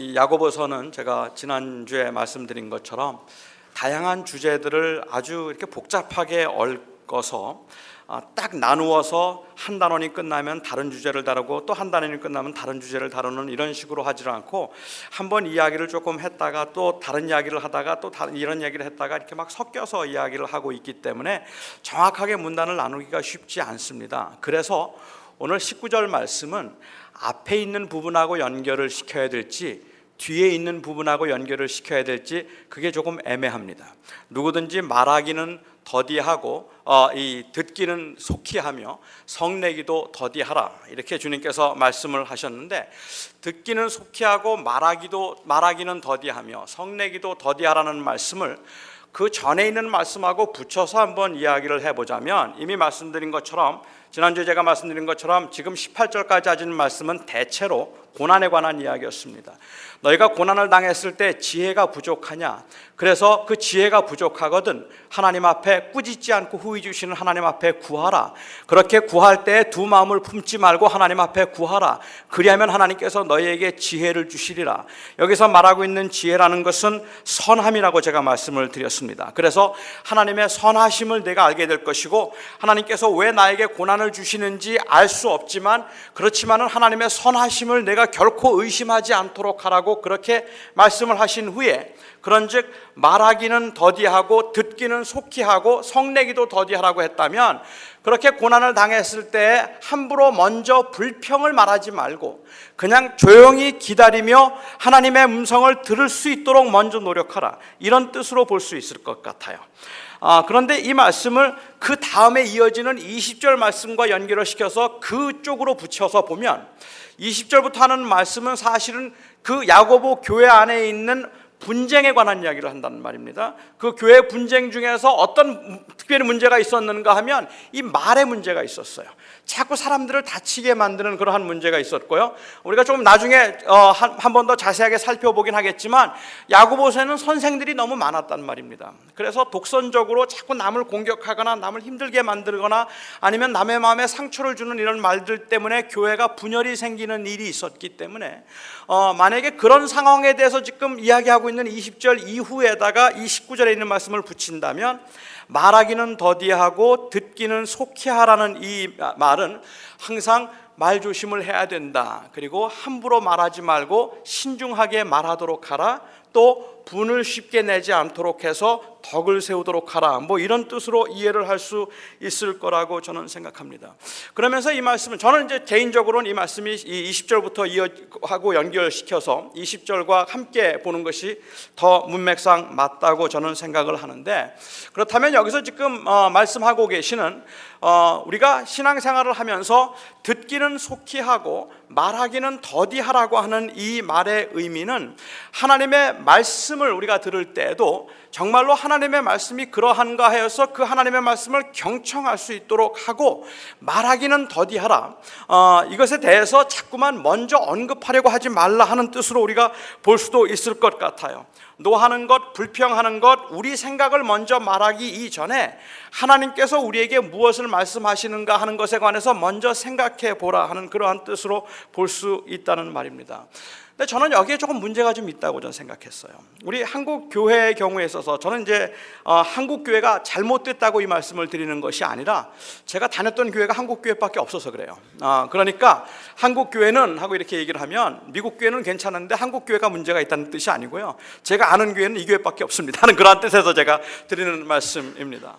이 야고보서는 제가 지난주에 말씀드린 것처럼 다양한 주제들을 아주 이렇게 복잡하게 얽어서 딱 나누어서 한 단원이 끝나면 다른 주제를 다루고 또 한 단원이 끝나면 다른 주제를 다루는 이런 식으로 하지 않고 한번 이야기를 조금 했다가 또 다른 이야기를 하다가 또 다른 이런 얘기를 했다가 이렇게 막 섞여서 이야기를 하고 있기 때문에 정확하게 문단을 나누기가 쉽지 않습니다. 그래서 오늘 19절 말씀은 앞에 있는 부분하고 연결을 시켜야 될지 뒤에 있는 부분하고 연결을 시켜야 될지 그게 조금 애매합니다. 누구든지 말하기는 더디하고 이 듣기는 속히하며 성내기도 더디하라, 이렇게 주님께서 말씀을 하셨는데, 듣기는 속히하고 말하기는 더디하며 성내기도 더디하라는 말씀을 그 전에 있는 말씀하고 붙여서 한번 이야기를 해보자면, 이미 말씀드린 것처럼 지난주에 제가 말씀드린 것처럼 지금 18절까지 하신 말씀은 대체로 고난에 관한 이야기였습니다. 너희가 고난을 당했을 때 지혜가 부족하냐? 그래서 그 지혜가 부족하거든 하나님 앞에 꾸짖지 않고 후히 주시는 하나님 앞에 구하라. 그렇게 구할 때 두 마음을 품지 말고 하나님 앞에 구하라. 그리하면 하나님께서 너희에게 지혜를 주시리라. 여기서 말하고 있는 지혜라는 것은 선함이라고 제가 말씀을 드렸습니다. 그래서 하나님의 선하심을 내가 알게 될 것이고, 하나님께서 왜 나에게 고난을 주시는지 알 수 없지만 그렇지만은 하나님의 선하심을 내가 결코 의심하지 않도록 하라고 그렇게 말씀을 하신 후에, 그런즉 말하기는 더디하고 듣기는 속히 하고 성내기도 더디하라고 했다면, 그렇게 고난을 당했을 때 함부로 먼저 불평을 말하지 말고 그냥 조용히 기다리며 하나님의 음성을 들을 수 있도록 먼저 노력하라, 이런 뜻으로 볼 수 있을 것 같아요. 그런데 이 말씀을 그 다음에 이어지는 20절 말씀과 연결을 시켜서 그쪽으로 붙여서 보면, 20절부터 하는 말씀은 사실은 그 야고보 교회 안에 있는 분쟁에 관한 이야기를 한다는 말입니다. 그 교회 분쟁 중에서 어떤 특별히 문제가 있었는가 하면 이 말의 문제가 있었어요. 자꾸 사람들을 다치게 만드는 그러한 문제가 있었고요. 우리가 조금 나중에 한 번 더 자세하게 살펴보긴 하겠지만, 야고보서에는 선생들이 너무 많았단 말입니다. 그래서 독선적으로 자꾸 남을 공격하거나 남을 힘들게 만들거나 아니면 남의 마음에 상처를 주는 이런 말들 때문에 교회가 분열이 생기는 일이 있었기 때문에 만약에 그런 상황에 대해서 지금 이야기하고 있는 20절 이후에다가 이 19절에 있는 말씀을 붙인다면, 말하기는 더디하고 듣기는 속히 하라는 이 말은 항상 말조심을 해야 된다. 그리고 함부로 말하지 말고 신중하게 말하도록 하라. 또 분을 쉽게 내지 않도록 해서 덕을 세우도록 하라, 뭐 이런 뜻으로 이해를 할 수 있을 거라고 저는 생각합니다. 그러면서 이 말씀은, 저는 이제 개인적으로는 이 말씀이 이 20절부터 이어하고 연결시켜서 20절과 함께 보는 것이 더 문맥상 맞다고 저는 생각을 하는데, 그렇다면 여기서 지금 말씀하고 계시는 우리가 신앙생활을 하면서 듣기는 속히 하고 말하기는 더디하라고 하는 이 말의 의미는, 하나님의 말씀을 우리가 들을 때에도 정말로 하나님의 말씀이 그러한가 하여서 그 하나님의 말씀을 경청할 수 있도록 하고, 말하기는 더디하라, 이것에 대해서 자꾸만 먼저 언급하려고 하지 말라 하는 뜻으로 우리가 볼 수도 있을 것 같아요. 노하는 것, 불평하는 것, 우리 생각을 먼저 말하기 이전에 하나님께서 우리에게 무엇을 말씀하시는가 하는 것에 관해서 먼저 생각해 보라 하는 그러한 뜻으로 볼 수 있다는 말입니다. 근데 저는 여기에 조금 문제가 좀 있다고 저는 생각했어요. 우리 한국 교회의 경우에 있어서 저는 이제 한국 교회가 잘못됐다고 이 말씀을 드리는 것이 아니라, 제가 다녔던 교회가 한국 교회밖에 없어서 그래요. 그러니까 한국 교회는 하고 이렇게 얘기를 하면 미국 교회는 괜찮은데 한국 교회가 문제가 있다는 뜻이 아니고요, 제가 아는 교회는 이 교회밖에 없습니다 하는 그런 뜻에서 제가 드리는 말씀입니다.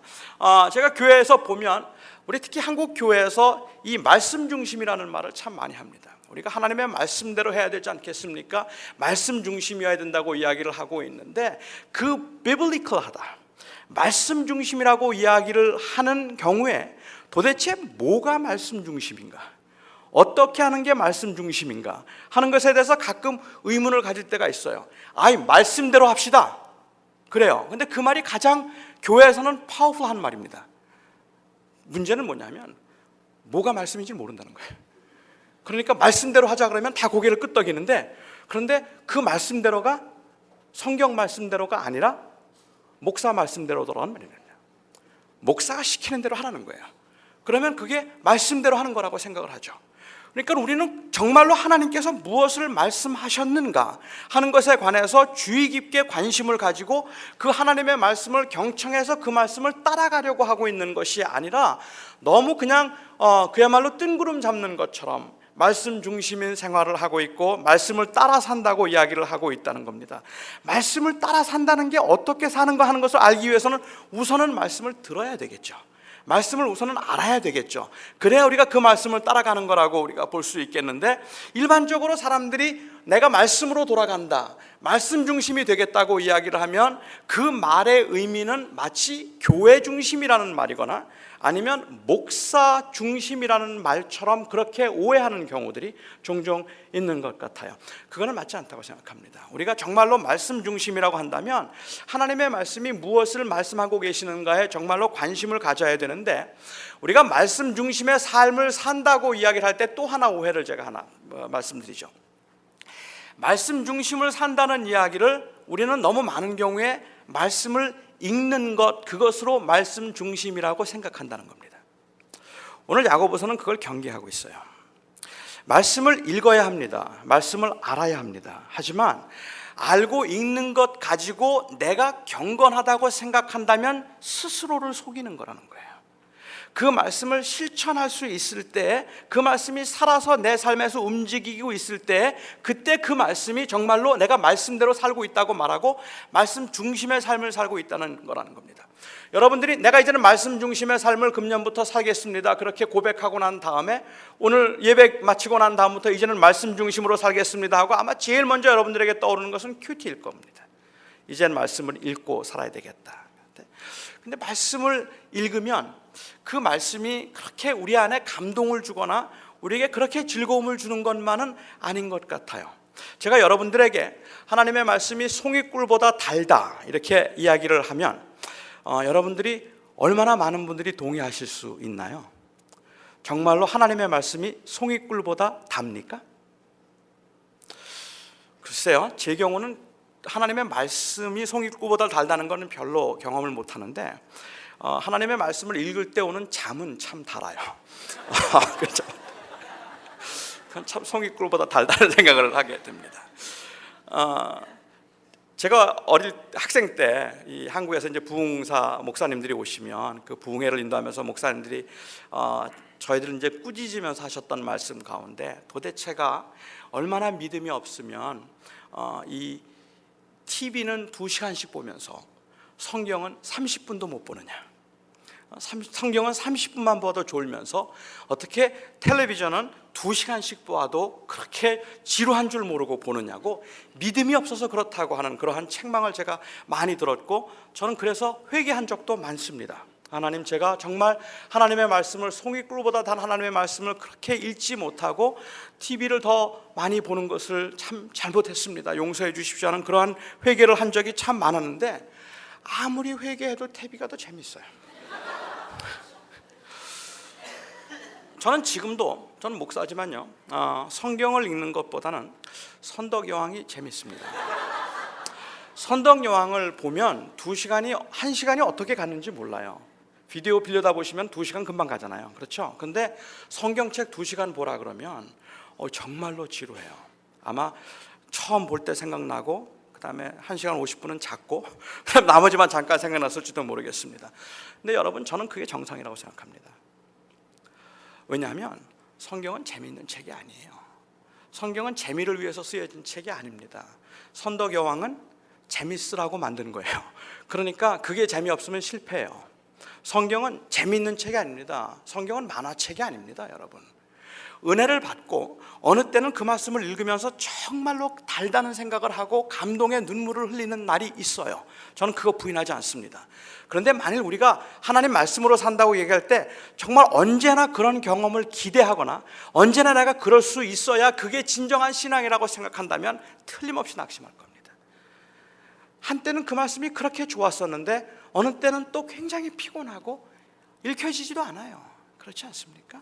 제가 교회에서 보면 우리 특히 한국 교회에서 이 말씀 중심이라는 말을 참 많이 합니다. 우리가 하나님의 말씀대로 해야 되지 않겠습니까? 말씀 중심이어야 된다고 이야기를 하고 있는데, 그 비블리컬하다, 말씀 중심이라고 이야기를 하는 경우에 도대체 뭐가 말씀 중심인가, 어떻게 하는 게 말씀 중심인가 하는 것에 대해서 가끔 의문을 가질 때가 있어요. 말씀대로 합시다, 그래요. 근데 그 말이 가장 교회에서는 파워풀한 말입니다. 문제는 뭐냐면 뭐가 말씀인지 모른다는 거예요. 그러니까 말씀대로 하자 그러면 다 고개를 끄덕이는데, 그런데 그 말씀대로가 성경 말씀대로가 아니라 목사 말씀대로 돌아가는 말입니다. 목사가 시키는 대로 하라는 거예요. 그러면 그게 말씀대로 하는 거라고 생각을 하죠. 그러니까 우리는 정말로 하나님께서 무엇을 말씀하셨는가 하는 것에 관해서 주의 깊게 관심을 가지고 그 하나님의 말씀을 경청해서 그 말씀을 따라가려고 하고 있는 것이 아니라 너무 그냥 그야말로 뜬구름 잡는 것처럼 말씀 중심인 생활을 하고 있고 말씀을 따라 산다고 이야기를 하고 있다는 겁니다. 말씀을 따라 산다는 게 어떻게 사는가 하는 것을 알기 위해서는 우선은 말씀을 들어야 되겠죠. 말씀을 우선은 알아야 되겠죠. 그래야 우리가 그 말씀을 따라가는 거라고 우리가 볼 수 있겠는데, 일반적으로 사람들이 내가 말씀으로 돌아간다, 말씀 중심이 되겠다고 이야기를 하면 그 말의 의미는 마치 교회 중심이라는 말이거나 아니면 목사 중심이라는 말처럼 그렇게 오해하는 경우들이 종종 있는 것 같아요. 그거는 맞지 않다고 생각합니다. 우리가 정말로 말씀 중심이라고 한다면 하나님의 말씀이 무엇을 말씀하고 계시는가에 정말로 관심을 가져야 되는데, 우리가 말씀 중심의 삶을 산다고 이야기를 할 때 또 하나 오해를 제가 하나 말씀드리죠. 말씀 중심을 산다는 이야기를 우리는 너무 많은 경우에 말씀을 읽는 것, 그것으로 말씀 중심이라고 생각한다는 겁니다. 오늘 야고보서는 그걸 경계하고 있어요. 말씀을 읽어야 합니다. 말씀을 알아야 합니다. 하지만 알고 읽는 것 가지고 내가 경건하다고 생각한다면 스스로를 속이는 거라는 거예요. 그 말씀을 실천할 수 있을 때, 그 말씀이 살아서 내 삶에서 움직이고 있을 때, 그때 그 말씀이 정말로 내가 말씀대로 살고 있다고 말하고 말씀 중심의 삶을 살고 있다는 거라는 겁니다. 여러분들이 내가 이제는 말씀 중심의 삶을 금년부터 살겠습니다, 그렇게 고백하고 난 다음에 오늘 예배 마치고 난 다음부터 이제는 말씀 중심으로 살겠습니다 하고 아마 제일 먼저 여러분들에게 떠오르는 것은 큐티일 겁니다. 이제는 말씀을 읽고 살아야 되겠다. 근데 말씀을 읽으면 그 말씀이 그렇게 우리 안에 감동을 주거나 우리에게 그렇게 즐거움을 주는 것만은 아닌 것 같아요. 제가 여러분들에게 하나님의 말씀이 송이꿀보다 달다 이렇게 이야기를 하면 여러분들이 얼마나 많은 분들이 동의하실 수 있나요? 정말로 하나님의 말씀이 송이꿀보다 답니까? 글쎄요, 제 경우는 하나님의 말씀이 송이꿀보다 달다는 것은 별로 경험을 못하는데 하나님의 말씀을 읽을 때 오는 잠은 참 달아요. 그렇죠? 참 송이꿀보다 달다는 생각을 하게 됩니다. 제가 어릴 학생 때 이 한국에서 이제 부흥사 목사님들이 오시면 그 부흥회를 인도하면서 목사님들이 저희들 이제 꾸짖으면서 하셨던 말씀 가운데, 도대체가 얼마나 믿음이 없으면 이 TV는 2시간씩 보면서 성경은 30분도 못 보느냐, 성경은 30분만 봐도 졸면서 어떻게 텔레비전은 2시간씩 보아도 그렇게 지루한 줄 모르고 보느냐고, 믿음이 없어서 그렇다고 하는 그러한 책망을 제가 많이 들었고, 저는 그래서 회개한 적도 많습니다. 하나님, 제가 정말 하나님의 말씀을 송이꿀보다 단 하나님의 말씀을 그렇게 읽지 못하고 TV를 더 많이 보는 것을 참 잘못했습니다. 용서해 주십시오 하는 그러한 회개를 한 적이 참 많았는데, 아무리 회개해도 TV가 더 재밌어요. 저는 지금도, 저는 목사지만요, 성경을 읽는 것보다는 선덕여왕이 재밌습니다. 선덕여왕을 보면 2시간이, 1시간이 어떻게 갔는지 몰라요. 비디오 빌려다 보시면 2시간 금방 가잖아요. 그렇죠? 근데 성경책 2시간 보라 그러면 정말로 지루해요. 아마 처음 볼 때 생각나고, 그 다음에 1시간 50분은 잤고, 그다음 나머지만 잠깐 생각났을지도 모르겠습니다. 근데 여러분, 저는 그게 정상이라고 생각합니다. 왜냐하면 성경은 재미있는 책이 아니에요. 성경은 재미를 위해서 쓰여진 책이 아닙니다. 선덕여왕은 재밌으라고 만든 거예요. 그러니까 그게 재미없으면 실패해요. 성경은 재미있는 책이 아닙니다. 성경은 만화책이 아닙니다, 여러분. 은혜를 받고 어느 때는 그 말씀을 읽으면서 정말로 달다는 생각을 하고 감동의 눈물을 흘리는 날이 있어요. 저는 그거 부인하지 않습니다. 그런데 만일 우리가 하나님 말씀으로 산다고 얘기할 때 정말 언제나 그런 경험을 기대하거나 언제나 내가 그럴 수 있어야 그게 진정한 신앙이라고 생각한다면 틀림없이 낙심할 겁니다. 한때는 그 말씀이 그렇게 좋았었는데 어느 때는 또 굉장히 피곤하고 읽혀지지도 않아요. 그렇지 않습니까?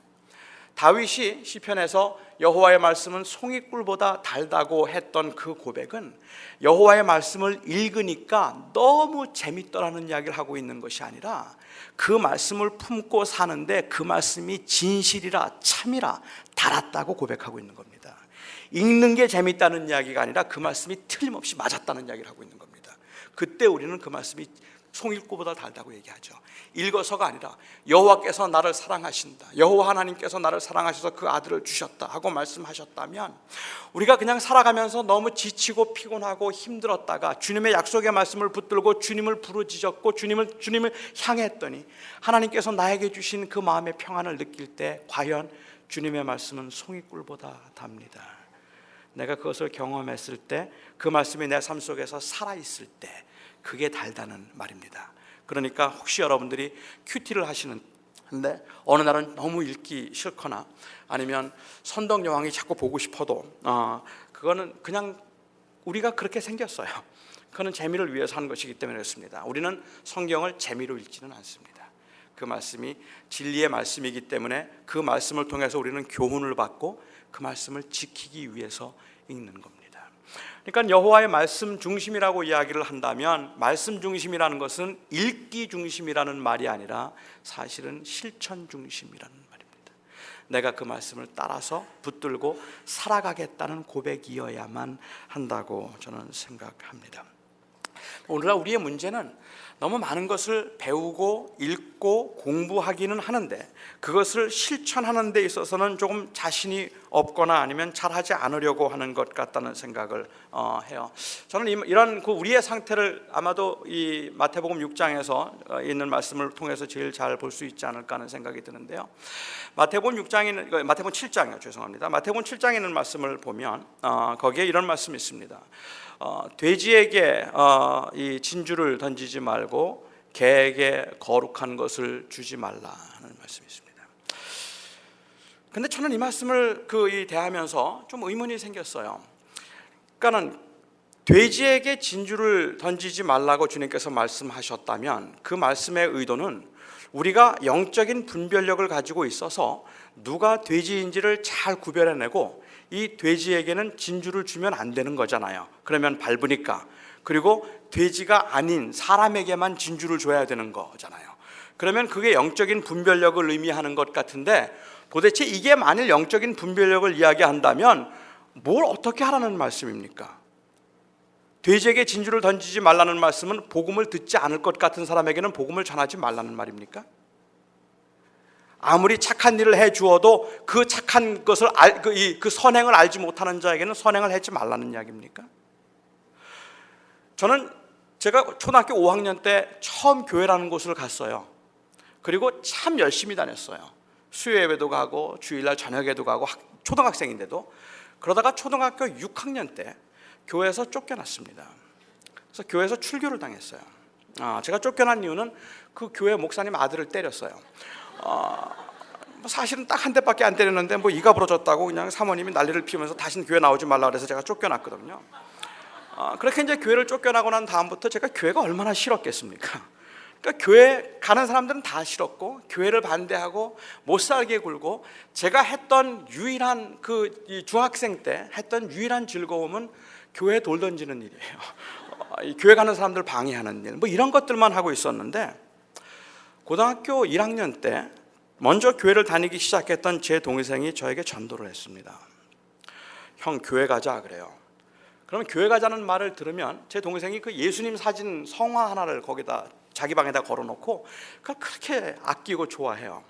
다윗이 시편에서 여호와의 말씀은 송이꿀보다 달다고 했던 그 고백은 여호와의 말씀을 읽으니까 너무 재밌더라는 이야기를 하고 있는 것이 아니라 그 말씀을 품고 사는데 그 말씀이 진실이라 참이라 달았다고 고백하고 있는 겁니다. 읽는 게 재밌다는 이야기가 아니라 그 말씀이 틀림없이 맞았다는 이야기를 하고 있는 겁니다. 그때 우리는 그 말씀이 송일구보다 달다고 얘기하죠. 읽어서가 아니라 여호와께서 나를 사랑하신다, 여호와 하나님께서 나를 사랑하셔서 그 아들을 주셨다 하고 말씀하셨다면, 우리가 그냥 살아가면서 너무 지치고 피곤하고 힘들었다가 주님의 약속의 말씀을 붙들고 주님을 부르짖었고 주님을 향했더니 하나님께서 나에게 주신 그 마음의 평안을 느낄 때 과연 주님의 말씀은 송이꿀보다 답니다. 내가 그것을 경험했을 때, 그 말씀이 내 삶 속에서 살아있을 때 그게 달다는 말입니다. 그러니까 혹시 여러분들이 큐티를 하시는데 어느 날은 너무 읽기 싫거나 아니면 선덕 여왕이 자꾸 보고 싶어도 그거는 그냥 우리가 그렇게 생겼어요. 그거는 재미를 위해서 하는 것이기 때문에 그렇습니다. 우리는 성경을 재미로 읽지는 않습니다. 그 말씀이 진리의 말씀이기 때문에 그 말씀을 통해서 우리는 교훈을 받고 그 말씀을 지키기 위해서 읽는 겁니다. 그러니까 여호와의 말씀 중심이라고 이야기를 한다면, 말씀 중심이라는 것은 읽기 중심이라는 말이 아니라 사실은 실천 중심이라는 말입니다. 내가 그 말씀을 따라서 붙들고 살아가겠다는 고백이어야만 한다고 저는 생각합니다. 오늘날 우리의 문제는 너무 많은 것을 배우고 읽고 공부하기는 하는데 그것을 실천하는 데 있어서는 조금 자신이 없거나 아니면 잘하지 않으려고 하는 것 같다는 생각을 해요. 저는 이런 우리의 상태를 아마도 이 마태복음 6장에서 있는 말씀을 통해서 제일 잘 볼 수 있지 않을까 하는 생각이 드는데요. 마태복음 7장이요. 죄송합니다. 마태복음 7장에 있는 말씀을 보면 거기에 이런 말씀이 있습니다. 돼지에게 이 진주를 던지지 말고 개에게 거룩한 것을 주지 말라 하는 말씀이 있습니다. 근데 저는 이 말씀을 대하면서 좀 의문이 생겼어요. 그러니까는 돼지에게 진주를 던지지 말라고 주님께서 말씀하셨다면 그 말씀의 의도는 우리가 영적인 분별력을 가지고 있어서 누가 돼지인지를 잘 구별해내고 이 돼지에게는 진주를 주면 안 되는 거잖아요. 그러면 밟으니까. 그리고 돼지가 아닌 사람에게만 진주를 줘야 되는 거잖아요. 그러면 그게 영적인 분별력을 의미하는 것 같은데, 도대체 이게 만일 영적인 분별력을 이야기한다면 뭘 어떻게 하라는 말씀입니까? 돼지에게 진주를 던지지 말라는 말씀은 복음을 듣지 않을 것 같은 사람에게는 복음을 전하지 말라는 말입니까? 아무리 착한 일을 해 주어도 그 착한 것을 그 선행을 알지 못하는 자에게는 선행을 하지 말라는 이야기입니까? 저는 제가 초등학교 5학년 때 처음 교회라는 곳을 갔어요. 그리고 참 열심히 다녔어요. 수요 예배도 가고 주일날 저녁에도 가고 초등학생인데도. 그러다가 초등학교 6학년 때 교회에서 쫓겨났습니다. 그래서 교회에서 출교를 당했어요. 제가 쫓겨난 이유는 그 교회 목사님 아들을 때렸어요. 사실은 딱 한 대밖에 안 때렸는데 뭐 이가 부러졌다고 그냥 사모님이 난리를 피우면서 다시는 교회 나오지 말라 그래서 제가 쫓겨났거든요. 그렇게 이제 교회를 쫓겨나고 난 다음부터 제가 교회가 얼마나 싫었겠습니까? 그러니까 교회 가는 사람들은 다 싫었고 교회를 반대하고 못 살게 굴고, 제가 했던 유일한 중학생 때 했던 유일한 즐거움은 교회 돌 던지는 일이에요. 교회 가는 사람들 방해하는 일, 뭐 이런 것들만 하고 있었는데, 고등학교 1학년 때 먼저 교회를 다니기 시작했던 제 동생이 저에게 전도를 했습니다. 형 교회 가자 그래요. 그러면 교회 가자는 말을 들으면 제 동생이 그 예수님 사진 성화 하나를 거기다 자기 방에다 걸어놓고 그걸 그렇게 아끼고 좋아해요.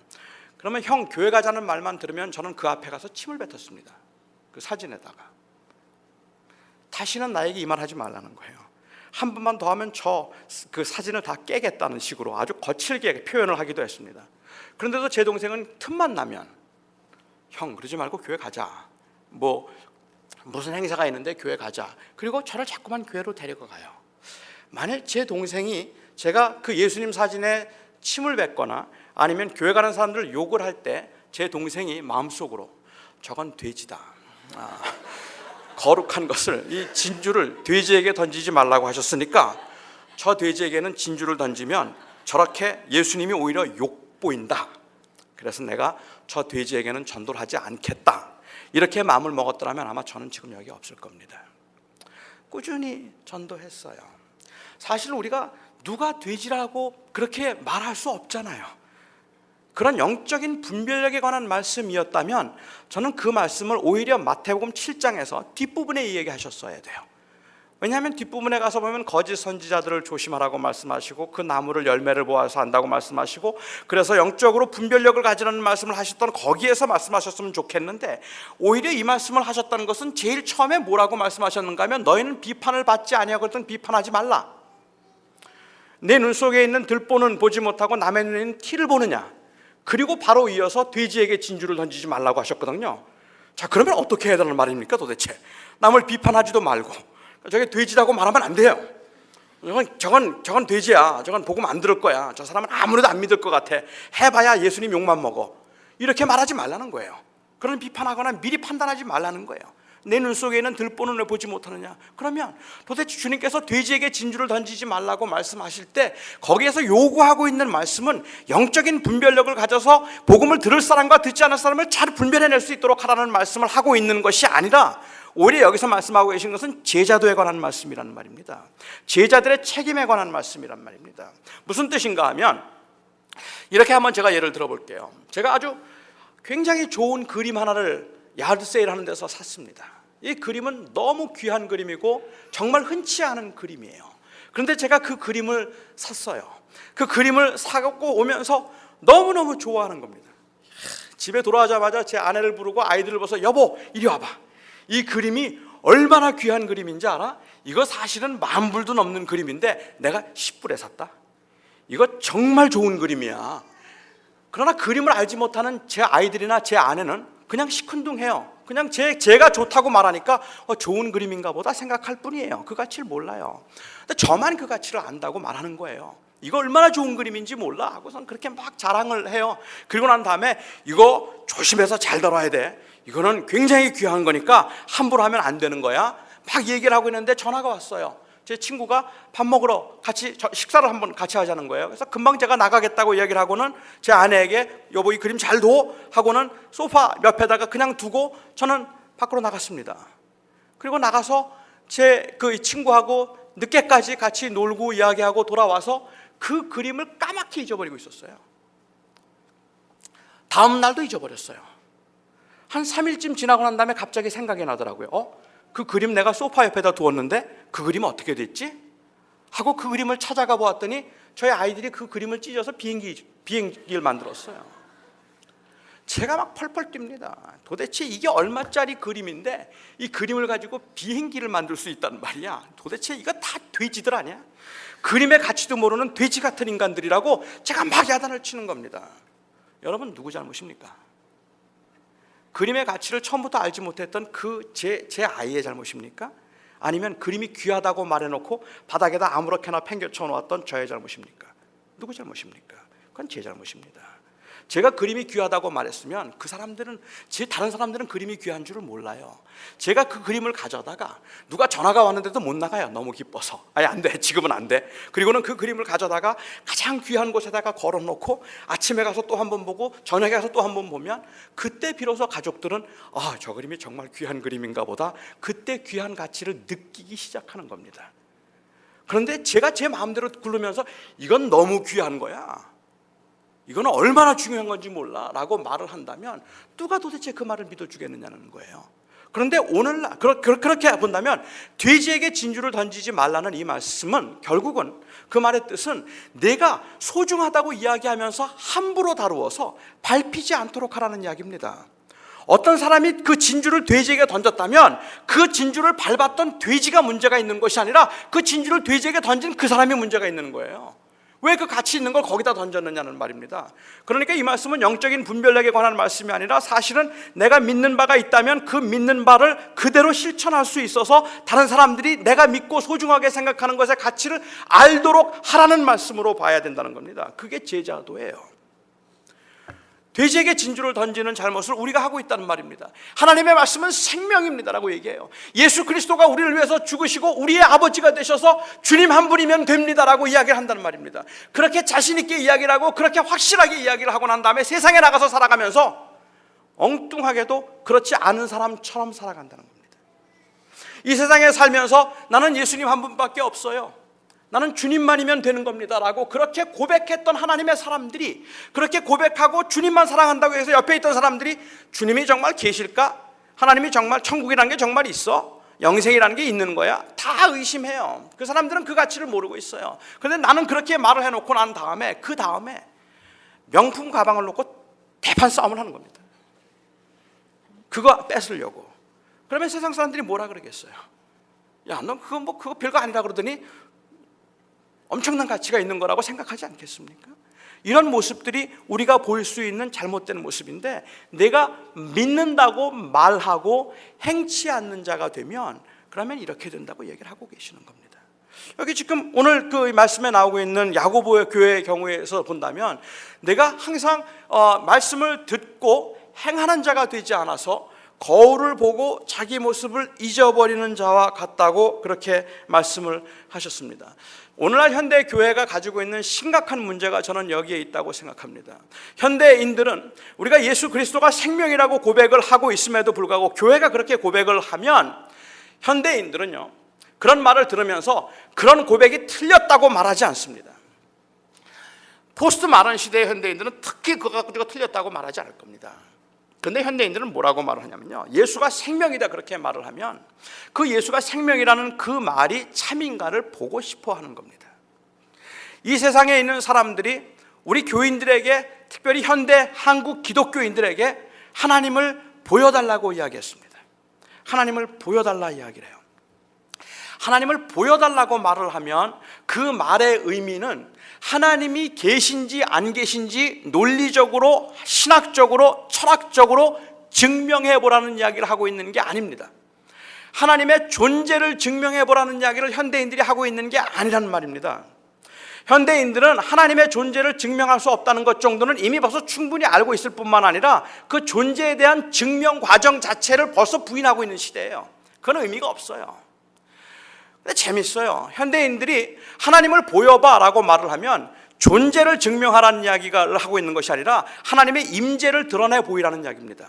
그러면 형 교회 가자는 말만 들으면 저는 그 앞에 가서 침을 뱉었습니다. 그 사진에다가. 다시는 나에게 이 말 하지 말라는 거예요. 한 번만 더 하면 그 사진을 다 깨겠다는 식으로 아주 거칠게 표현을 하기도 했습니다. 그런데도 제 동생은 틈만 나면 형 그러지 말고 교회 가자, 무슨 행사가 있는데 교회 가자, 그리고 저를 자꾸만 교회로 데리고 가요. 만일 제 동생이 제가 그 예수님 사진에 침을 뱉거나 아니면 교회 가는 사람들 욕을 할 때 제 동생이 마음속으로 저건 돼지다, 거룩한 것을, 이 진주를 돼지에게 던지지 말라고 하셨으니까 저 돼지에게는 진주를 던지면 저렇게 예수님이 오히려 욕보인다, 그래서 내가 저 돼지에게는 전도를 하지 않겠다, 이렇게 마음을 먹었더라면 아마 저는 지금 여기 없을 겁니다. 꾸준히 전도했어요. 사실 우리가 누가 돼지라고 그렇게 말할 수 없잖아요. 그런 영적인 분별력에 관한 말씀이었다면 저는 그 말씀을 오히려 마태복음 7장에서 뒷부분에 이야기하셨어야 돼요. 왜냐하면 뒷부분에 가서 보면 거짓 선지자들을 조심하라고 말씀하시고 그 나무를 열매를 보아서 안다고 말씀하시고, 그래서 영적으로 분별력을 가지라는 말씀을 하셨던 거기에서 말씀하셨으면 좋겠는데, 오히려 이 말씀을 하셨다는 것은 제일 처음에 뭐라고 말씀하셨는가 하면 너희는 비판을 받지 아니하거든 비판하지 말라. 내 눈 속에 있는 들보는 보지 못하고 남의 눈에 있는 티를 보느냐. 그리고 바로 이어서 돼지에게 진주를 던지지 말라고 하셨거든요. 자, 그러면 어떻게 해야 되는 말입니까 도대체? 남을 비판하지도 말고 저게 돼지라고 말하면 안 돼요. 저건 돼지야. 저건 복음 안 들을 거야. 저 사람은 아무래도 안 믿을 것 같아. 해봐야 예수님 욕만 먹어. 이렇게 말하지 말라는 거예요. 그런 비판하거나 미리 판단하지 말라는 거예요. 내 눈 속에 있는 들보는 왜 보지 못하느냐. 그러면 도대체 주님께서 돼지에게 진주를 던지지 말라고 말씀하실 때 거기에서 요구하고 있는 말씀은 영적인 분별력을 가져서 복음을 들을 사람과 듣지 않을 사람을 잘 분별해낼 수 있도록 하라는 말씀을 하고 있는 것이 아니라, 오히려 여기서 말씀하고 계신 것은 제자도에 관한 말씀이라는 말입니다. 제자들의 책임에 관한 말씀이란 말입니다. 무슨 뜻인가 하면, 이렇게 한번 제가 예를 들어볼게요. 제가 아주 굉장히 좋은 그림 하나를 야드 세일 하는 데서 샀습니다. 이 그림은 너무 귀한 그림이고 정말 흔치 않은 그림이에요. 그런데 제가 그 그림을 샀어요. 그 그림을 사갖고 오면서 너무너무 좋아하는 겁니다. 집에 돌아오자마자 제 아내를 부르고 아이들을 불러서 여보 이리 와봐. 이 그림이 얼마나 귀한 그림인지 알아? 이거 사실은 10,000불도 넘는 그림인데 내가 10불에 샀다. 이거 정말 좋은 그림이야. 그러나 그림을 알지 못하는 제 아이들이나 제 아내는 그냥 시큰둥해요. 그냥 제가 좋다고 말하니까 좋은 그림인가 보다 생각할 뿐이에요. 그 가치를 몰라요. 근데 저만 그 가치를 안다고 말하는 거예요. 이거 얼마나 좋은 그림인지 몰라 하고선 그렇게 막 자랑을 해요. 그리고 난 다음에 이거 조심해서 잘 다뤄야 돼. 이거는 굉장히 귀한 거니까 함부로 하면 안 되는 거야. 막 얘기를 하고 있는데 전화가 왔어요. 제 친구가 밥 먹으러 같이 식사를 한번 같이 하자는 거예요. 그래서 금방 제가 나가겠다고 이야기를 하고는 제 아내에게 여보 이 그림 잘 둬 하고는 소파 옆에다가 그냥 두고 저는 밖으로 나갔습니다. 그리고 나가서 제 그 친구하고 늦게까지 같이 놀고 이야기하고 돌아와서 그 그림을 까맣게 잊어버리고 있었어요. 다음 날도 잊어버렸어요. 한 3일쯤 지나고 난 다음에 갑자기 생각이 나더라고요. 그 그림 내가 소파 옆에다 두었는데 그 그림 어떻게 됐지? 하고 그 그림을 찾아가 보았더니 저희 아이들이 그 그림을 찢어서 비행기를 만들었어요. 제가 막 펄펄 뜁니다. 도대체 이게 얼마짜리 그림인데 이 그림을 가지고 비행기를 만들 수 있단 말이야. 도대체 이거 다 돼지들 아니야? 그림의 가치도 모르는 돼지 같은 인간들이라고 제가 막 야단을 치는 겁니다. 여러분 누구 잘못입니까? 그림의 가치를 처음부터 알지 못했던 제 아이의 잘못입니까? 아니면 그림이 귀하다고 말해놓고 바닥에다 아무렇게나 팽겨쳐 놓았던 저의 잘못입니까? 누구 잘못입니까? 그건 제 잘못입니다. 제가 그림이 귀하다고 말했으면 다른 사람들은 그림이 귀한 줄을 몰라요. 제가 그 그림을 가져다가 누가 전화가 왔는데도 못 나가요. 너무 기뻐서. 안 돼. 지금은 안 돼. 그리고는 그 그림을 가져다가 가장 귀한 곳에다가 걸어놓고 아침에 가서 또 한 번 보고 저녁에 가서 또 한 번 보면 그때 비로소 가족들은 저 그림이 정말 귀한 그림인가 보다. 그때 귀한 가치를 느끼기 시작하는 겁니다. 그런데 제가 제 마음대로 굴르면서 이건 너무 귀한 거야. 이거는 얼마나 중요한 건지 몰라 라고 말을 한다면 누가 도대체 그 말을 믿어주겠느냐는 거예요. 그런데 오늘날 그렇게 본다면 돼지에게 진주를 던지지 말라는 이 말씀은 결국은 그 말의 뜻은 내가 소중하다고 이야기하면서 함부로 다루어서 밟히지 않도록 하라는 이야기입니다. 어떤 사람이 그 진주를 돼지에게 던졌다면 그 진주를 밟았던 돼지가 문제가 있는 것이 아니라 그 진주를 돼지에게 던진 그 사람이 문제가 있는 거예요. 왜 그 가치 있는 걸 거기다 던졌느냐는 말입니다. 그러니까 이 말씀은 영적인 분별력에 관한 말씀이 아니라 사실은 내가 믿는 바가 있다면 그 믿는 바를 그대로 실천할 수 있어서 다른 사람들이 내가 믿고 소중하게 생각하는 것의 가치를 알도록 하라는 말씀으로 봐야 된다는 겁니다. 그게 제자도예요. 돼지에게 진주를 던지는 잘못을 우리가 하고 있다는 말입니다. 하나님의 말씀은 생명입니다라고 얘기해요. 예수 그리스도가 우리를 위해서 죽으시고 우리의 아버지가 되셔서 주님 한 분이면 됩니다라고 이야기를 한다는 말입니다. 그렇게 자신 있게 이야기를 하고 그렇게 확실하게 이야기를 하고 난 다음에 세상에 나가서 살아가면서 엉뚱하게도 그렇지 않은 사람처럼 살아간다는 겁니다. 이 세상에 살면서 나는 예수님 한 분밖에 없어요, 나는 주님만이면 되는 겁니다 라고 그렇게 고백했던 하나님의 사람들이, 그렇게 고백하고 주님만 사랑한다고 해서 옆에 있던 사람들이 주님이 정말 계실까? 하나님이 정말, 천국이라는 게 정말 있어? 영생이라는 게 있는 거야? 다 의심해요. 그 사람들은 그 가치를 모르고 있어요. 그런데 나는 그렇게 말을 해놓고 난 다음에 그 다음에 명품 가방을 놓고 대판 싸움을 하는 겁니다. 그거 뺏으려고. 그러면 세상 사람들이 뭐라 그러겠어요? 야, 너 그거 별거 아니라 그러더니 엄청난 가치가 있는 거라고 생각하지 않겠습니까? 이런 모습들이 우리가 볼 수 있는 잘못된 모습인데, 내가 믿는다고 말하고 행치 않는 자가 되면 그러면 이렇게 된다고 얘기를 하고 계시는 겁니다. 여기 지금 오늘 그 말씀에 나오고 있는 야고보 교회의 경우에서 본다면, 내가 항상 말씀을 듣고 행하는 자가 되지 않아서 거울을 보고 자기 모습을 잊어버리는 자와 같다고 그렇게 말씀을 하셨습니다. 오늘날 현대 교회가 가지고 있는 심각한 문제가 저는 여기에 있다고 생각합니다. 현대인들은 우리가 예수 그리스도가 생명이라고 고백을 하고 있음에도 불구하고 교회가 그렇게 고백을 하면, 현대인들은요 그런 말을 들으면서 그런 고백이 틀렸다고 말하지 않습니다. 포스트 마른 시대의 현대인들은 특히 그거 가지고 틀렸다고 말하지 않을 겁니다. 그런데 현대인들은 뭐라고 말을 하냐면요, 예수가 생명이다 그렇게 말을 하면 그 예수가 생명이라는 그 말이 참인가를 보고 싶어 하는 겁니다. 이 세상에 있는 사람들이 우리 교인들에게, 특별히 현대 한국 기독교인들에게 하나님을 보여달라고 이야기했습니다. 하나님을 보여달라 이야기를 해요. 하나님을 보여달라고 말을 하면 그 말의 의미는 하나님이 계신지 안 계신지 논리적으로, 신학적으로, 철학적으로 증명해보라는 이야기를 하고 있는 게 아닙니다. 하나님의 존재를 증명해보라는 이야기를 현대인들이 하고 있는 게 아니란 말입니다. 현대인들은 하나님의 존재를 증명할 수 없다는 것 정도는 이미 벌써 충분히 알고 있을 뿐만 아니라 그 존재에 대한 증명 과정 자체를 벌써 부인하고 있는 시대예요. 그건 의미가 없어요. 근데 재밌어요. 현대인들이 하나님을 보여봐 라고 말을 하면 존재를 증명하라는 이야기를 하고 있는 것이 아니라 하나님의 임재를 드러내 보이라는 이야기입니다.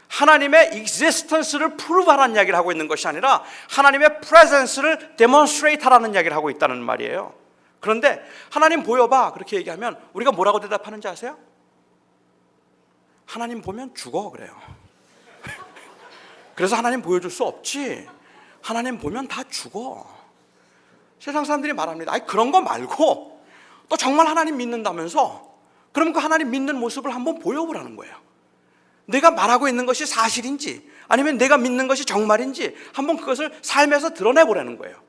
하나님의 existence를 프루브하라는 이야기를 하고 있는 것이 아니라 하나님의 presence를 demonstrate 하라는 이야기를 하고 있다는 말이에요. 그런데 하나님 보여봐 그렇게 얘기하면 우리가 뭐라고 대답하는지 아세요? 하나님 보면 죽어 그래요. 그래서 하나님 보여줄 수 없지, 하나님 보면 다 죽어. 세상 사람들이 말합니다. 아니 그런 거 말고 또 정말 하나님 믿는다면서 그럼 그 하나님 믿는 모습을 한번 보여보라는 거예요. 내가 말하고 있는 것이 사실인지 아니면 내가 믿는 것이 정말인지 한번 그것을 삶에서 드러내보라는 거예요.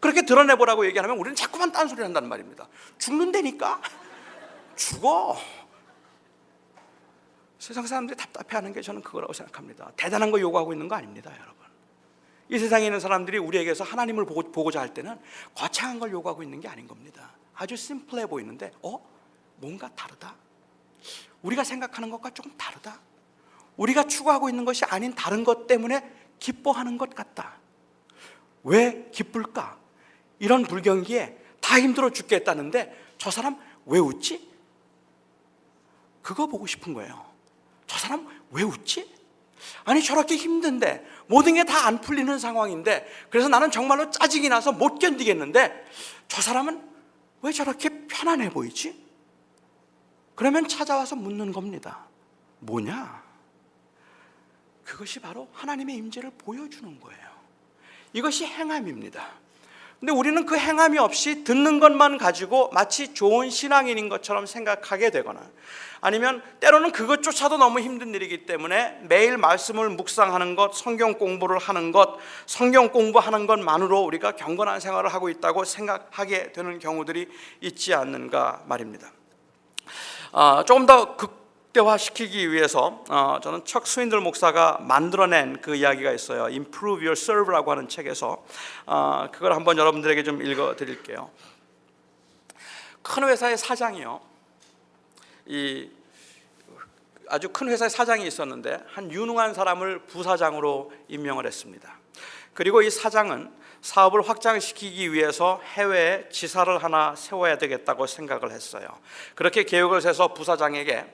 그렇게 드러내보라고 얘기하면 우리는 자꾸만 딴소리를 한다는 말입니다. 죽는다니까? 죽어. 세상 사람들이 답답해하는 게 저는 그거라고 생각합니다. 대단한 거 요구하고 있는 거 아닙니다, 여러분. 이 세상에 있는 사람들이 우리에게서 하나님을 보고자 할 때는 거창한 걸 요구하고 있는 게 아닌 겁니다. 아주 심플해 보이는데 뭔가 다르다, 우리가 생각하는 것과 조금 다르다, 우리가 추구하고 있는 것이 아닌 다른 것 때문에 기뻐하는 것 같다. 왜 기쁠까? 이런 불경기에 다 힘들어 죽겠다는데 저 사람 왜 웃지? 그거 보고 싶은 거예요. 저 사람 왜 웃지? 아니 저렇게 힘든데 모든 게 다 안 풀리는 상황인데, 그래서 나는 정말로 짜증이 나서 못 견디겠는데 저 사람은 왜 저렇게 편안해 보이지? 그러면 찾아와서 묻는 겁니다. 뭐냐? 그것이 바로 하나님의 임재를 보여주는 거예요. 이것이 행함입니다. 근데 우리는 그 행함이 없이 듣는 것만 가지고 마치 좋은 신앙인인 것처럼 생각하게 되거나, 아니면 때로는 그것조차도 너무 힘든 일이기 때문에 매일 말씀을 묵상하는 것, 성경 공부를 하는 것, 성경 공부하는 것만으로 우리가 경건한 생활을 하고 있다고 생각하게 되는 경우들이 있지 않는가 말입니다. 조금 더 극대화시키기 위해서 저는 척 스윈들 목사가 만들어낸 그 이야기가 있어요. Improve Your Serve라고 하는 책에서 그걸 한번 여러분들에게 좀 읽어드릴게요. 큰 회사의 사장이요, 이 아주 큰 회사의 사장이 있었는데 한 유능한 사람을 부사장으로 임명을 했습니다. 그리고 이 사장은 사업을 확장시키기 위해서 해외에 지사를 하나 세워야 되겠다고 생각을 했어요. 그렇게 계획을 세서 부사장에게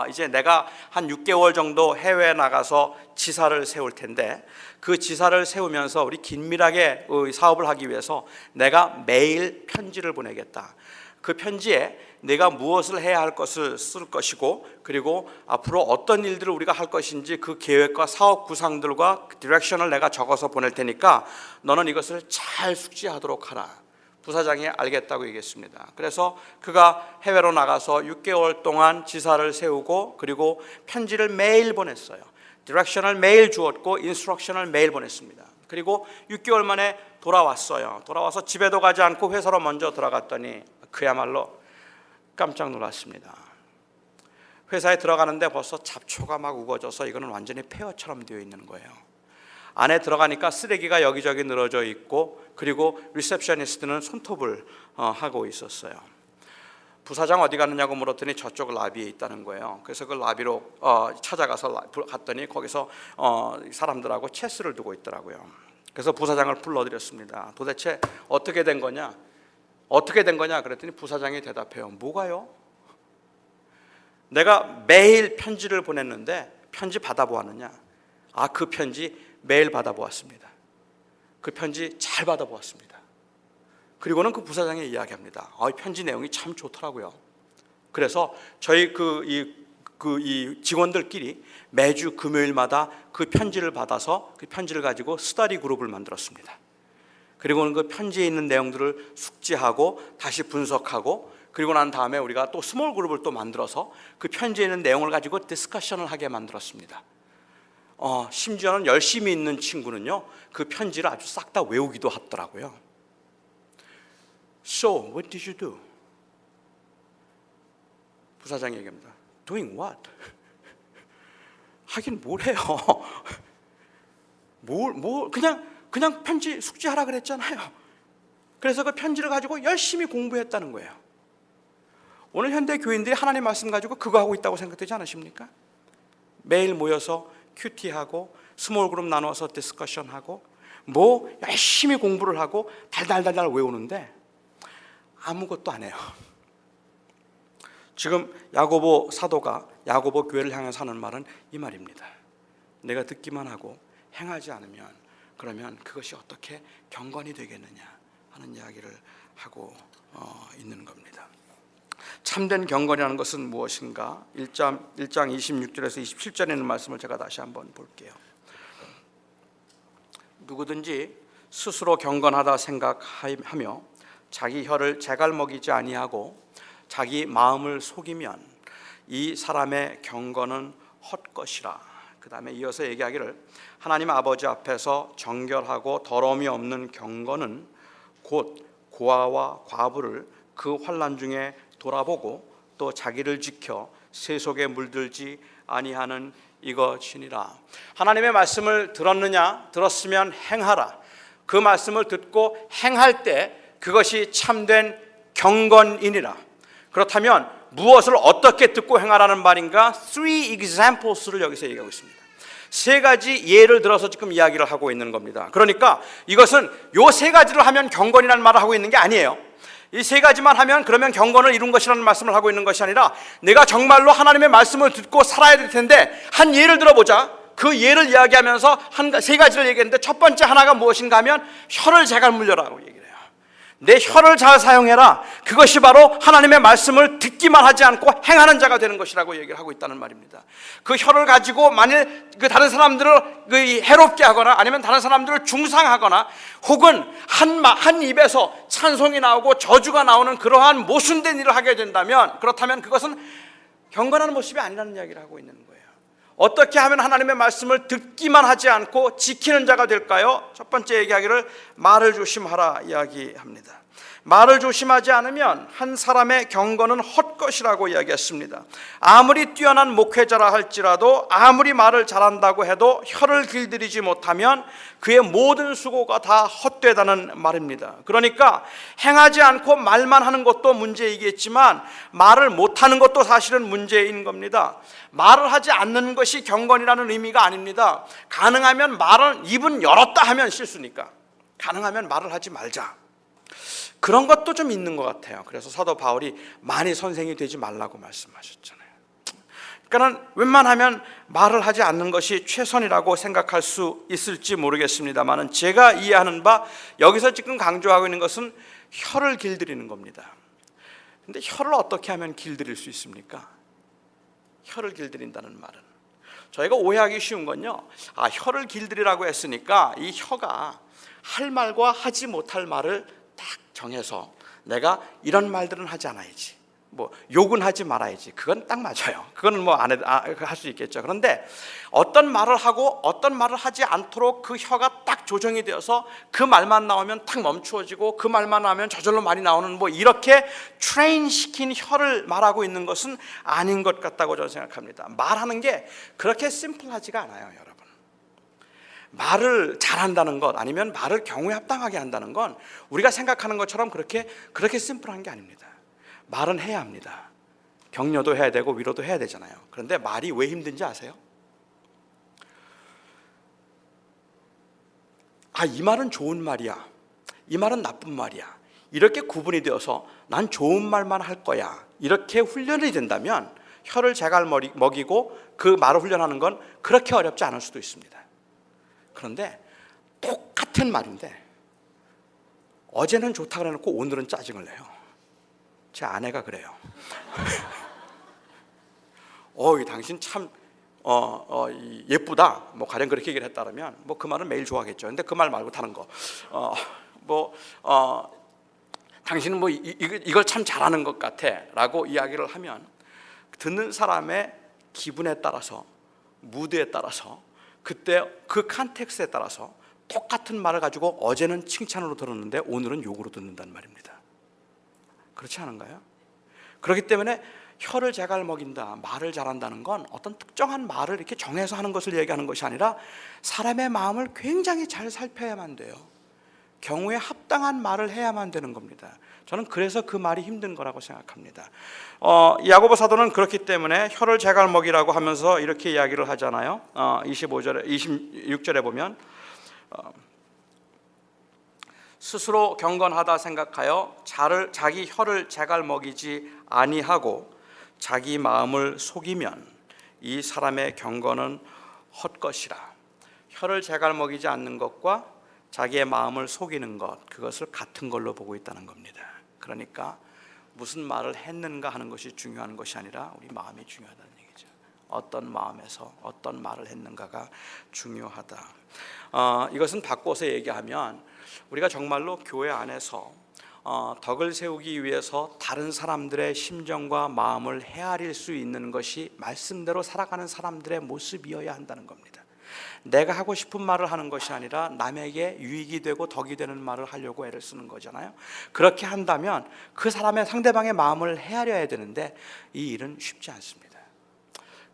이제 내가 한 6개월 정도 해외에 나가서 지사를 세울 텐데 그 지사를 세우면서 우리 긴밀하게 사업을 하기 위해서 내가 매일 편지를 보내겠다. 그 편지에 내가 무엇을 해야 할 것을 쓸 것이고 그리고 앞으로 어떤 일들을 우리가 할 것인지 그 계획과 사업 구상들과 디렉션을 내가 적어서 보낼 테니까 너는 이것을 잘 숙지하도록 하라. 부사장이 알겠다고 얘기했습니다. 그래서 그가 해외로 나가서 6개월 동안 지사를 세우고 그리고 편지를 매일 보냈어요. 디렉션을 매일 주었고 인스트럭션을 매일 보냈습니다. 그리고 6개월 만에 돌아왔어요. 돌아와서 집에도 가지 않고 회사로 먼저 들어갔더니 그야말로 깜짝 놀랐습니다. 회사에 들어가는데 벌써 잡초가 막 우거져서 이거는 완전히 폐허처럼 되어 있는 거예요. 안에 들어가니까 쓰레기가 여기저기 늘어져 있고 그리고 리셉셔니스트는 손톱을 하고 있었어요. 부사장 어디 갔느냐고 물었더니 저쪽 라비에 있다는 거예요. 그래서 그 라비로 찾아가서 갔더니 거기서 사람들하고 체스를 두고 있더라고요. 그래서 부사장을 불러드렸습니다. 도대체 어떻게 된 거냐? 어떻게 된 거냐? 그랬더니 부사장이 대답해요. 뭐가요? 내가 매일 편지를 보냈는데 편지 받아보았느냐? 그 편지 매일 받아보았습니다. 그 편지 잘 받아보았습니다. 그리고는 그 부사장이 이야기합니다. 이 편지 내용이 참 좋더라고요. 그래서 저희 이 직원들끼리 매주 금요일마다 그 편지를 받아서 그 편지를 가지고 스터디 그룹을 만들었습니다. 그리고는 그 편지에 있는 내용들을 숙지하고 다시 분석하고 그리고 난 다음에 우리가 또 스몰 그룹을 또 만들어서 그 편지에 있는 내용을 가지고 디스커션을 하게 만들었습니다. 심지어는 열심히 있는 친구는요 그 편지를 아주 싹 다 외우기도 하더라고요. So, what did you do? 부사장이 얘기합니다. Doing what? 하긴 뭘 해요? 그냥 편지 숙지하라 그랬잖아요. 그래서 그 편지를 가지고 열심히 공부했다는 거예요. 오늘 현대 교인들이 하나님 말씀 가지고 그거 하고 있다고 생각되지 않으십니까? 매일 모여서 큐티하고 스몰 그룹 나눠서 디스커션하고 열심히 공부를 하고 달달달달 외우는데 아무것도 안 해요. 지금 야고보 사도가 야고보 교회를 향해서 하는 말은 이 말입니다. 내가 듣기만 하고 행하지 않으면 그러면 그것이 어떻게 경건이 되겠느냐 하는 이야기를 하고 있는 겁니다. 참된 경건이라는 것은 무엇인가? 1장 26절에서 27절에 있는 말씀을 제가 다시 한번 볼게요. 누구든지 스스로 경건하다 생각하며 자기 혀를 재갈먹이지 아니하고 자기 마음을 속이면 이 사람의 경건은 헛것이라. 그 다음에 이어서 얘기하기를 하나님 아버지 앞에서 정결하고 더러움이 없는 경건은 곧 고아와 과부를 그 환난 중에 돌아보고 또 자기를 지켜 세속에 물들지 아니하는 이것이니라. 하나님의 말씀을 들었느냐? 들었으면 행하라. 그 말씀을 듣고 행할 때 그것이 참된 경건이니라. 그렇다면 무엇을 어떻게 듣고 행하라는 말인가? Three examples를 여기서 얘기하고 있습니다. 세 가지 예를 들어서 지금 이야기를 하고 있는 겁니다. 그러니까 이것은 요 세 가지를 하면 경건이라는 말을 하고 있는 게 아니에요. 이 세 가지만 하면 그러면 경건을 이룬 것이라는 말씀을 하고 있는 것이 아니라 내가 정말로 하나님의 말씀을 듣고 살아야 될 텐데 한 예를 들어보자. 그 예를 이야기하면서 세 가지를 얘기했는데 첫 번째 하나가 무엇인가 하면 혀를 재갈물려라고 얘기해요. 내 혀를 잘 사용해라. 그것이 바로 하나님의 말씀을 듣기만 하지 않고 행하는 자가 되는 것이라고 얘기를 하고 있다는 말입니다. 그 혀를 가지고 만일 그 다른 사람들을 해롭게 하거나 아니면 다른 사람들을 중상하거나 혹은 한 입에서 찬송이 나오고 저주가 나오는 그러한 모순된 일을 하게 된다면 그렇다면 그것은 경건한 모습이 아니라는 이야기를 하고 있는 거예요. 어떻게 하면 하나님의 말씀을 듣기만 하지 않고 지키는 자가 될까요? 첫 번째 얘기하기를 말을 조심하라 이야기합니다. 말을 조심하지 않으면 한 사람의 경건은 헛것이라고 이야기했습니다. 아무리 뛰어난 목회자라 할지라도 아무리 말을 잘한다고 해도 혀를 길들이지 못하면 그의 모든 수고가 다 헛되다는 말입니다. 그러니까 행하지 않고 말만 하는 것도 문제이겠지만 말을 못하는 것도 사실은 문제인 겁니다. 말을 하지 않는 것이 경건이라는 의미가 아닙니다. 가능하면 입은 열었다 하면 실수니까 가능하면 말을 하지 말자, 그런 것도 좀 있는 것 같아요. 그래서 사도 바울이 많이 선생이 되지 말라고 말씀하셨잖아요. 그러니까 웬만하면 말을 하지 않는 것이 최선이라고 생각할 수 있을지 모르겠습니다만, 제가 이해하는 바 여기서 지금 강조하고 있는 것은 혀를 길들이는 겁니다. 근데 혀를 어떻게 하면 길들일 수 있습니까? 혀를 길들인다는 말은, 저희가 오해하기 쉬운 건요, 혀를 길들이라고 했으니까 이 혀가 할 말과 하지 못할 말을 딱 정해서 내가 이런 말들은 하지 않아야지, 욕은 하지 말아야지, 그건 딱 맞아요. 그건 할 수 있겠죠. 그런데 어떤 말을 하고 어떤 말을 하지 않도록 그 혀가 딱 조정이 되어서 그 말만 나오면 딱 멈추어지고 그 말만 나오면 저절로 말이 나오는 이렇게 트레인 시킨 혀를 말하고 있는 것은 아닌 것 같다고 저는 생각합니다. 말하는 게 그렇게 심플하지가 않아요, 여러분. 말을 잘한다는 것, 아니면 말을 경우에 합당하게 한다는 건 우리가 생각하는 것처럼 그렇게 심플한 게 아닙니다. 말은 해야 합니다. 격려도 해야 되고 위로도 해야 되잖아요. 그런데 말이 왜 힘든지 아세요? 이 말은 좋은 말이야, 이 말은 나쁜 말이야, 이렇게 구분이 되어서 난 좋은 말만 할 거야, 이렇게 훈련이 된다면 혀를 제갈 먹이고 그 말을 훈련하는 건 그렇게 어렵지 않을 수도 있습니다. 그런데 똑같은 말인데 어제는 좋다 그래놓고 오늘은 짜증을 내요. 제 아내가 그래요. 당신 참 예쁘다, 가령 그렇게 얘기를 했다면 그 말은 매일 좋아하겠죠. 근데 그 말 말고 다른 거, 당신은 이걸 참 잘하는 것 같아 라고 이야기를 하면 듣는 사람의 기분에 따라서, 무드에 따라서, 그때 그 컨텍스트에 따라서 똑같은 말을 가지고 어제는 칭찬으로 들었는데 오늘은 욕으로 듣는다는 말입니다. 그렇지 않은가요? 그렇기 때문에 혀를 제갈 먹인다, 말을 잘한다는 건 어떤 특정한 말을 이렇게 정해서 하는 것을 얘기하는 것이 아니라 사람의 마음을 굉장히 잘 살펴야만 돼요. 경우에 합당한 말을 해야만 되는 겁니다. 저는 그래서 그 말이 힘든 거라고 생각합니다. 야고보 사도는 그렇기 때문에 혀를 제갈 먹이라고 하면서 이렇게 이야기를 하잖아요. 26절에 보면 스스로 경건하다 생각하여 자기 혀를 제갈 먹이지 아니하고 자기 마음을 속이면 이 사람의 경건은 헛것이라. 혀를 제갈 먹이지 않는 것과 자기의 마음을 속이는 것, 그것을 같은 걸로 보고 있다는 겁니다. 그러니까 무슨 말을 했는가 하는 것이 중요한 것이 아니라 우리 마음이 중요하다는 얘기죠. 어떤 마음에서 어떤 말을 했는가가 중요하다. 이것은 바꿔서 얘기하면 우리가 정말로 교회 안에서 덕을 세우기 위해서 다른 사람들의 심정과 마음을 헤아릴 수 있는 것이 말씀대로 살아가는 사람들의 모습이어야 한다는 겁니다. 내가 하고 싶은 말을 하는 것이 아니라 남에게 유익이 되고 덕이 되는 말을 하려고 애를 쓰는 거잖아요. 그렇게 한다면 그 사람의, 상대방의 마음을 헤아려야 되는데 이 일은 쉽지 않습니다.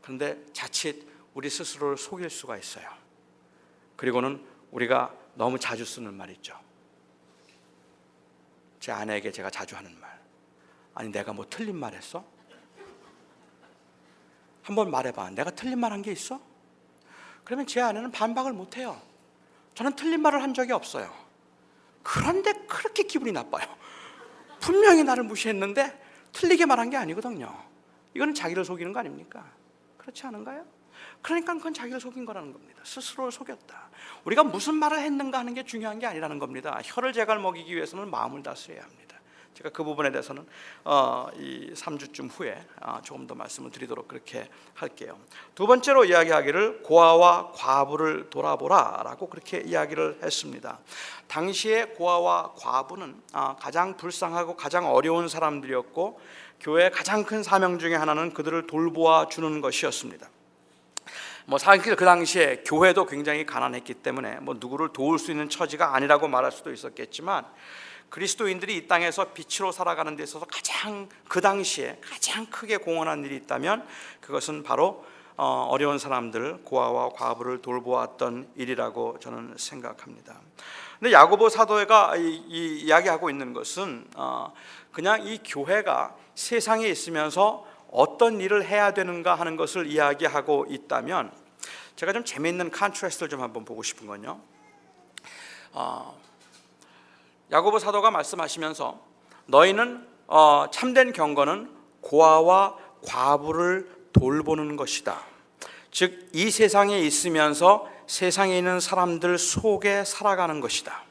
그런데 자칫 우리 스스로를 속일 수가 있어요. 그리고는 우리가 너무 자주 쓰는 말 있죠. 제 아내에게 제가 자주 하는 말, 아니 내가 틀린 말 했어? 한번 말해봐, 내가 틀린 말 한 게 있어? 그러면 제 아내는 반박을 못해요. 저는 틀린 말을 한 적이 없어요. 그런데 그렇게 기분이 나빠요. 분명히 나를 무시했는데 틀리게 말한 게 아니거든요. 이건 자기를 속이는 거 아닙니까? 그렇지 않은가요? 그러니까 그건 자기를 속인 거라는 겁니다. 스스로를 속였다. 우리가 무슨 말을 했는가 하는 게 중요한 게 아니라는 겁니다. 혀를 제갈 먹이기 위해서는 마음을 다스려야 합니다. 제가 그 부분에 대해서는 이 3주쯤 후에 조금 더 말씀을 드리도록 그렇게 할게요. 두 번째로 이야기하기를 고아와 과부를 돌아보라 라고 그렇게 이야기를 했습니다. 당시에 고아와 과부는 가장 불쌍하고 가장 어려운 사람들이었고 교회의 가장 큰 사명 중에 하나는 그들을 돌보아 주는 것이었습니다. 사실 그 당시에 교회도 굉장히 가난했기 때문에 누구를 도울 수 있는 처지가 아니라고 말할 수도 있었겠지만, 그리스도인들이 이 땅에서 빛으로 살아가는 데 있어서 가장 그 당시에 가장 크게 공헌한 일이 있다면 그것은 바로 어려운 사람들, 고아와 과부를 돌보았던 일이라고 저는 생각합니다. 근데 야고보 사도가 이야기하고 있는 것은 그냥 이 교회가 세상에 있으면서 어떤 일을 해야 되는가 하는 것을 이야기하고 있다면, 제가 좀 재미있는 컨트라스트를 좀 한번 보고 싶은 건요, 야고보 사도가 말씀하시면서 너희는 참된 경건은 고아와 과부를 돌보는 것이다. 즉 이 세상에 있으면서 세상에 있는 사람들 속에 살아가는 것이다.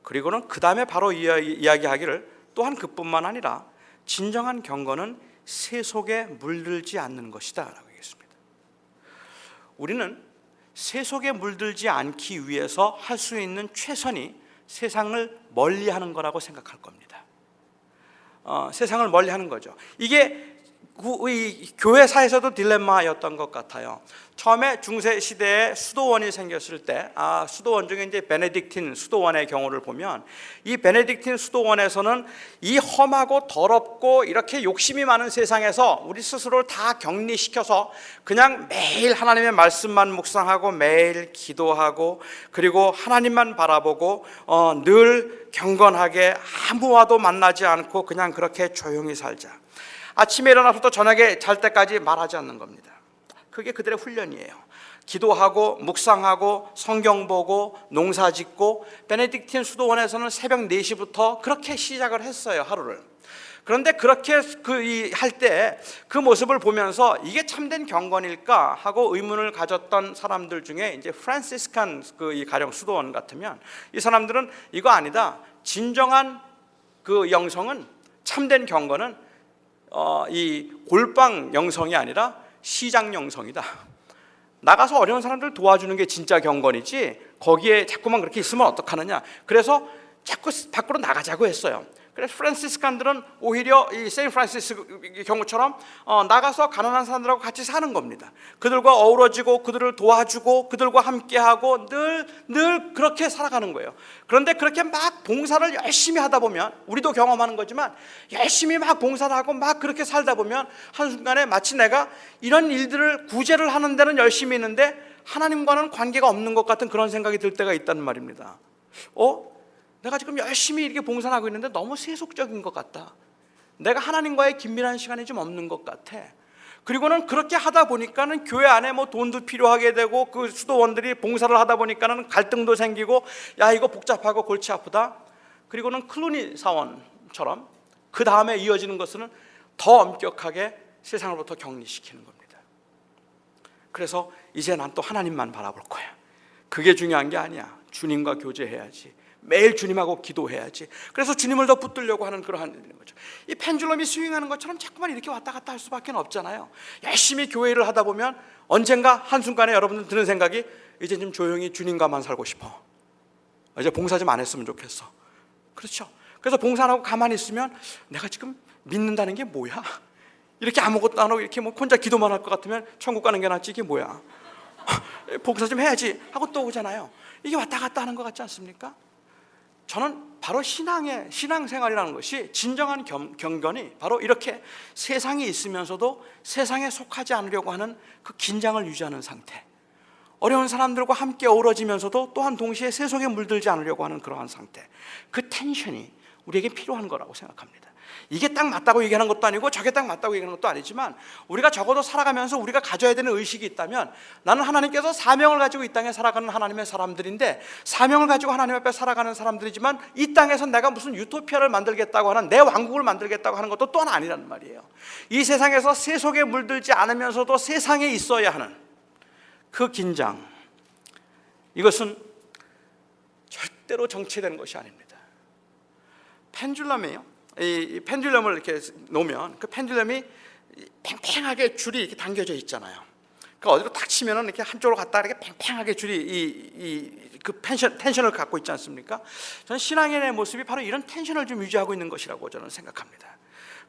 그리고는 그 다음에 바로 이야기하기를 또한 그뿐만 아니라 진정한 경건은 세속에 물들지 않는 것이다 라고 얘기했습니다. 우리는 세속에 물들지 않기 위해서 할 수 있는 최선이 세상을 멀리하는 거라고 생각할 겁니다. 세상을 멀리하는 거죠. 이게 이 교회사에서도 딜레마였던 것 같아요. 처음에 중세 시대에 수도원이 생겼을 때, 수도원 중에 이제 베네딕틴 수도원의 경우를 보면, 이 베네딕틴 수도원에서는 이 험하고 더럽고 이렇게 욕심이 많은 세상에서 우리 스스로를 다 격리시켜서 그냥 매일 하나님의 말씀만 묵상하고 매일 기도하고 그리고 하나님만 바라보고 늘 경건하게 아무와도 만나지 않고 그냥 그렇게 조용히 살자. 아침에 일어나서부터 저녁에 잘 때까지 말하지 않는 겁니다. 그게 그들의 훈련이에요. 기도하고 묵상하고 성경 보고 농사 짓고, 베네딕틴 수도원에서는 새벽 4시부터 그렇게 시작을 했어요, 하루를. 그런데 그렇게 할 때 그 모습을 보면서 이게 참된 경건일까 하고 의문을 가졌던 사람들 중에 이제 프란시스칸 이 가령 수도원 같으면, 이 사람들은 이거 아니다. 진정한 그 영성은, 참된 경건은 이 골방 영성이 아니라 시장 영성이다. 나가서 어려운 사람들 도와주는 게 진짜 경건이지 거기에 자꾸만 그렇게 있으면 어떡하느냐. 그래서 자꾸 밖으로 나가자고 했어요. 그래서 프란시스칸들은 오히려 이 세인트 프란시스 경우처럼 나가서 가난한 사람들하고 같이 사는 겁니다. 그들과 어우러지고 그들을 도와주고 그들과 함께하고 늘 그렇게 살아가는 거예요. 그런데 그렇게 막 봉사를 열심히 하다 보면, 우리도 경험하는 거지만 열심히 막 봉사를 하고 막 그렇게 살다 보면 한순간에 마치 내가 이런 일들을 구제를 하는 데는 열심히 있는데 하나님과는 관계가 없는 것 같은 그런 생각이 들 때가 있다는 말입니다. 내가 지금 열심히 이렇게 봉사를 하고 있는데 너무 세속적인 것 같다. 내가 하나님과의 긴밀한 시간이 좀 없는 것 같아. 그리고는 그렇게 하다 보니까는 교회 안에 뭐 돈도 필요하게 되고, 그 수도원들이 봉사를 하다 보니까는 갈등도 생기고, 야 이거 복잡하고 골치 아프다. 그리고는 클루니 사원처럼 그 다음에 이어지는 것은 더 엄격하게 세상으로부터 격리시키는 겁니다. 그래서 이제 난 또 하나님만 바라볼 거야. 그게 중요한 게 아니야. 주님과 교제해야지. 매일 주님하고 기도해야지. 그래서 주님을 더 붙들려고 하는 그러한 일인 거죠. 이 펜줄럼이 스윙하는 것처럼 자꾸만 이렇게 왔다 갔다 할 수밖에 없잖아요. 열심히 교회 일을 하다 보면 언젠가 한순간에 여러분들 드는 생각이, 이제 좀 조용히 주님과만 살고 싶어. 이제 봉사 좀 안 했으면 좋겠어. 그렇죠. 그래서 봉사 안 하고 가만히 있으면 내가 지금 믿는다는 게 뭐야? 이렇게 아무것도 안 하고 이렇게 뭐 혼자 기도만 할 것 같으면 천국 가는 게 낫지, 이게 뭐야? 봉사 좀 해야지 하고 또 오잖아요. 이게 왔다 갔다 하는 것 같지 않습니까? 저는 바로 신앙생활이라는 것이, 진정한 경건이 바로 이렇게 세상에 있으면서도 세상에 속하지 않으려고 하는 그 긴장을 유지하는 상태, 어려운 사람들과 함께 어우러지면서도 또한 동시에 세속에 물들지 않으려고 하는 그러한 상태, 그 텐션이 우리에게 필요한 거라고 생각합니다. 이게 딱 맞다고 얘기하는 것도 아니고 저게 딱 맞다고 얘기하는 것도 아니지만, 우리가 적어도 살아가면서 우리가 가져야 되는 의식이 있다면, 나는 하나님께서 사명을 가지고 이 땅에 살아가는 하나님의 사람들인데, 사명을 가지고 하나님 앞에 살아가는 사람들이지만 이 땅에서 내가 무슨 유토피아를 만들겠다고 하는, 내 왕국을 만들겠다고 하는 것도 또한 아니라는 말이에요. 이 세상에서 세속에 물들지 않으면서도 세상에 있어야 하는 그 긴장, 이것은 절대로 정체되는 것이 아닙니다. 펜줄럼이에요. 이 펜듈럼을 이렇게 놓으면 그 펜듈럼이 팽팽하게 줄이 이렇게 당겨져 있잖아요. 그러니까 어디로 탁 치면은 이렇게 한쪽으로 갔다 이렇게 팽팽하게 줄이 그 텐션을 갖고 있지 않습니까? 저는 신앙인의 모습이 바로 이런 텐션을 좀 유지하고 있는 것이라고 저는 생각합니다.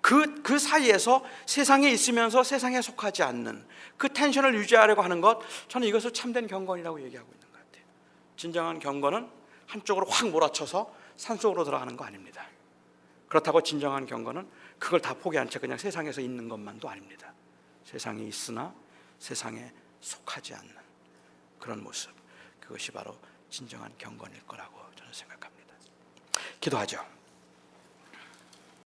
그 사이에서 세상에 있으면서 세상에 속하지 않는 그 텐션을 유지하려고 하는 것, 저는 이것을 참된 경건이라고 얘기하고 있는 것 같아요. 진정한 경건은 한쪽으로 확 몰아쳐서 산속으로 들어가는 거 아닙니다. 그렇다고 진정한 경건은 그걸 다 포기한 채 그냥 세상에서 있는 것만도 아닙니다. 세상에 있으나 세상에 속하지 않는 그런 모습, 그것이 바로 진정한 경건일 거라고 저는 생각합니다. 기도하죠.